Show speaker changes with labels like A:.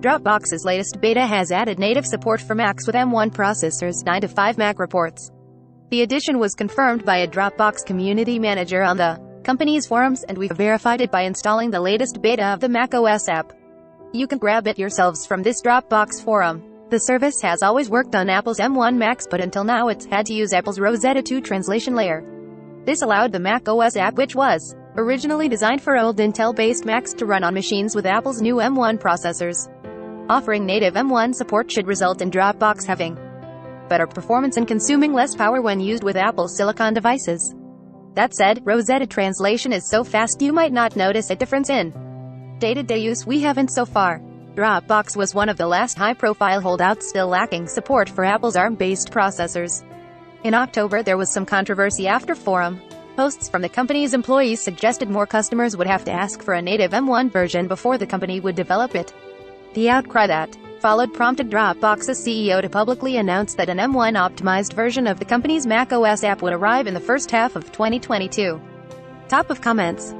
A: Dropbox's latest beta has added native support for Macs with M1 processors, 9 to 5 Mac reports. The addition was confirmed by a Dropbox community manager on the company's forums, and we've verified it by installing the latest beta of the macOS app. You can grab it yourselves from this Dropbox forum. The service has always worked on Apple's M1 Macs, but until now it's had to use Apple's Rosetta 2 translation layer. This allowed the macOS app, which was originally designed for old Intel-based Macs, to run on machines with Apple's new M1 processors. Offering native M1 support should result in Dropbox having better performance and consuming less power when used with Apple Silicon devices. That said, Rosetta translation is so fast you might not notice a difference in day-to-day use. We haven't so far. Dropbox was one of the last high-profile holdouts still lacking support for Apple's ARM-based processors. In October, there was some controversy after forum posts from the company's employees suggested more customers would have to ask for a native M1 version before the company would develop it. The outcry that followed prompted Dropbox's CEO to publicly announce that an M1 optimized version of the company's macOS app would arrive in the first half of 2022. Top of comments.